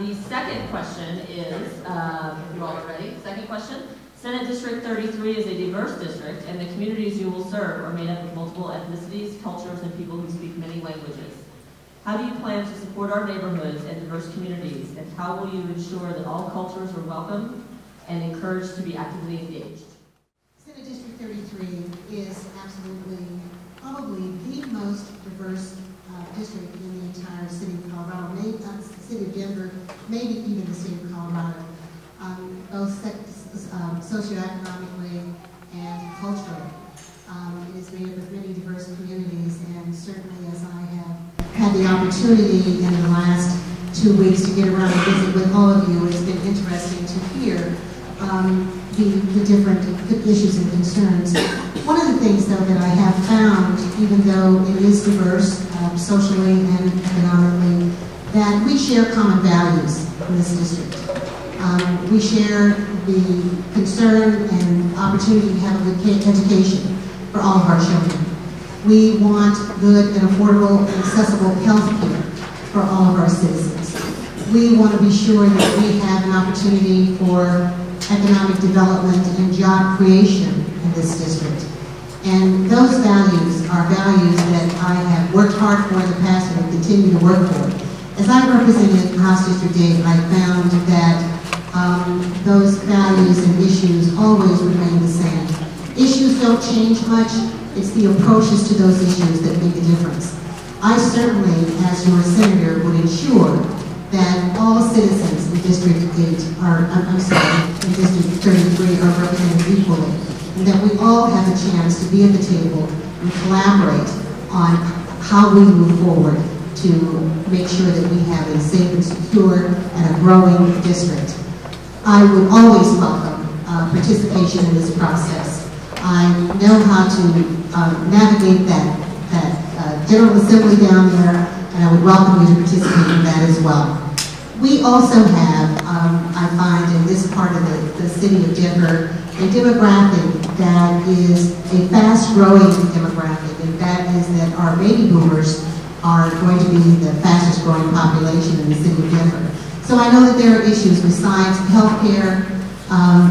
The second question is, you all are ready? Second question. Senate District 33 is a diverse district, and the communities you will serve are made up of multiple ethnicities, cultures, and people who speak many languages. How do you plan to support our neighborhoods and diverse communities, and how will you ensure that all cultures are welcome and encouraged to be actively engaged? Senate District 33 is absolutely, probably the most diverse district in the entire city of Colorado, maybe the city of Denver, maybe even the state of Colorado, both socioeconomically and culturally. It is made up of many diverse communities, and certainly as I have had the opportunity in the last 2 weeks to get around and visit with all of you, it's been interesting to hear the different issues and concerns. One of the things, though, that I have found, even though it is diverse socially and economically, that we share common values in this district. We share the concern and opportunity to have a good education for all of our children. We want good and affordable and accessible health care for all of our citizens. We want to be sure that we have an opportunity for economic development and job creation in this district. And those values are values that I have worked hard for in the past and will continue to work for. As I represented House District 8, I found that those values and issues always remain the same. Issues don't change much. It's the approaches to those issues that make a difference. I certainly, as your senator, would ensure that all citizens in District 8 are, in District 33 are represented equally, and that we all have a chance to be at the table and collaborate on how we move forward to make sure that we have a safe and secure and a growing district. I would always welcome participation in this process. I know how to navigate that General Assembly down there, and I would welcome you to participate in that as well. We also have, I find in this part of the city of Denver, a demographic that is a fast-growing demographic, and that is that our baby boomers are going to be the fastest-growing population in the city of Denver. So I know that there are issues besides health care,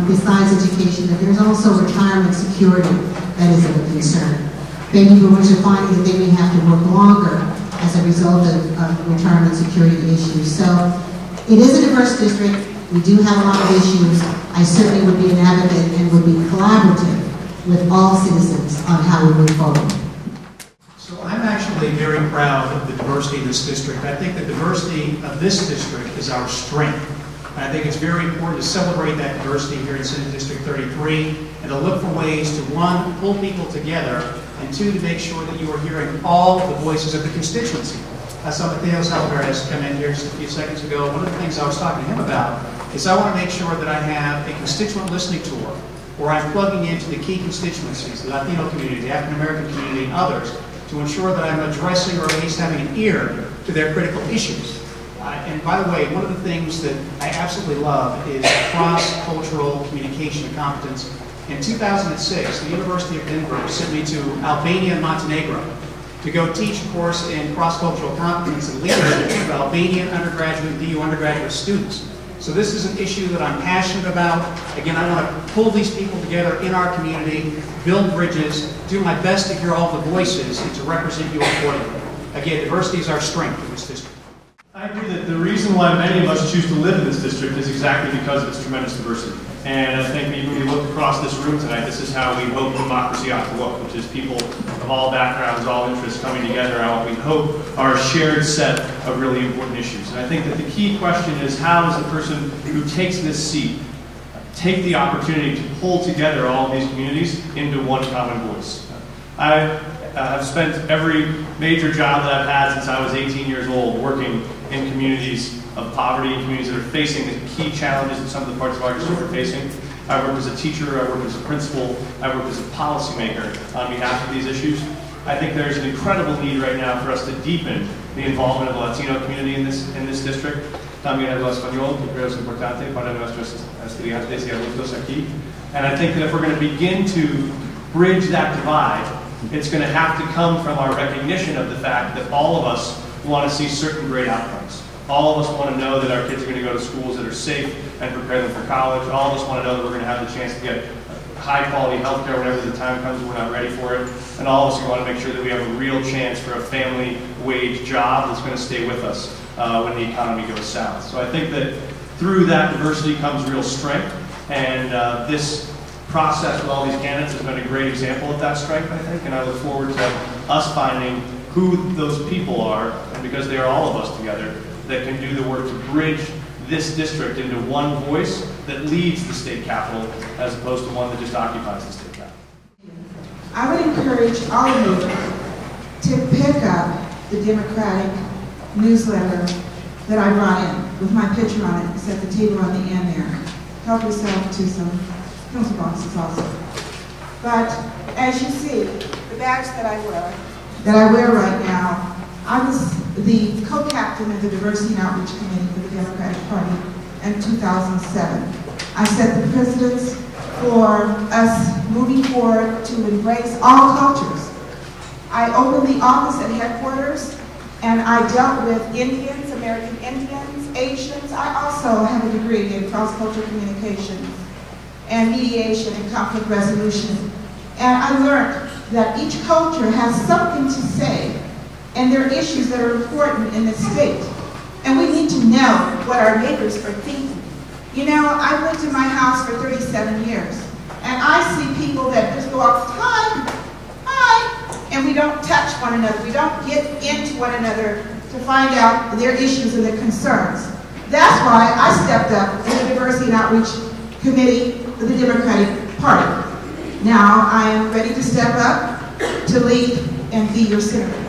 besides education, that there's also retirement security that is of a concern. Baby boomers are finding that they may have to work longer as a result of retirement security issues. So it is a diverse district. We do have a lot of issues. I certainly would be an advocate and would be collaborative with all citizens on how we move forward. So I'm actually very proud of the diversity of this district. I think the diversity of this district is our strength. And I think it's very important to celebrate that diversity here in Senate District 33 and to look for ways to, one, pull people together, and two, to make sure that you are hearing all the voices of the constituency. I saw Mateo Salvarez come in here just a few seconds ago. One of the things I was talking to him about is I want to make sure that I have a constituent listening tour where I'm plugging into the key constituencies, the Latino community, the African American community, and others, to ensure that I'm addressing or at least having an ear to their critical issues. And by the way, one of the things that I absolutely love is cross-cultural communication and competence. In 2006, the University of Denver sent me to Albania and Montenegro to go teach a course in cross-cultural competence and leadership to Albanian undergraduate and DU undergraduate students. So this is an issue that I'm passionate about. Again, I want to pull these people together in our community, build bridges, do my best to hear all the voices and to represent you accordingly. Again, diversity is our strength in this district. I agree that the reason why many of us choose to live in this district is exactly because of its tremendous diversity. And I think even when we look across this room tonight, this is how we hope democracy ought to look, which is people of all backgrounds, all interests coming together on what we hope are a shared set of really important issues. And I think that the key question is, how does the person who takes this seat take the opportunity to pull together all of these communities into one common voice? I've spent every major job that I've had since I was 18 years old working in communities of poverty, and communities that are facing the key challenges that some of the parts of our district are facing. I worked as a teacher, I worked as a principal, I worked as a policymaker on behalf of these issues. I think there's an incredible need right now for us to deepen the involvement of the Latino community in this district. También hablo español, que creo es importante para nuestros estudiantes y adultos aquí. And I think that if we're going to begin to bridge that divide, it's going to have to come from our recognition of the fact that all of us want to see certain great outcomes. All of us want to know that our kids are going to go to schools that are safe and prepare them for college. All of us want to know that we're going to have the chance to get high-quality health care whenever the time comes and we're not ready for it. And all of us want to make sure that we have a real chance for a family wage job that's going to stay with us when the economy goes south. So I think that through that diversity comes real strength, and this process with all these candidates has been a great example of that strength, I think, and I look forward to us finding who those people are, and because they are all of us together, that can do the work to bridge this district into one voice that leads the state capitol as opposed to one that just occupies the state capitol. I would encourage all of you to pick up the Democratic newsletter that I brought in with my picture on it. It's at the table on the end there. Help yourself to some pencil boxes also. But as you see, the badge that I wear right now, I was the co-captain of the Diversity and Outreach Committee for the Democratic Party in 2007. I set the precedence for us moving forward to embrace all cultures. I opened the office at headquarters, and I dealt with Indians, American Indians, Asians. I also have a degree in cross-cultural communications and mediation and conflict resolution. And I learned that each culture has something to say, and there are issues that are important in the state. And we need to know what our neighbors are thinking. You know, I've lived in my house for 37 years, and I see people that just go up, hi, and we don't touch one another. We don't get into one another to find out their issues and their concerns. That's why I stepped up in the Diversity and Outreach Committee for the Democratic Party. Now I am ready to step up to lead and be your senator.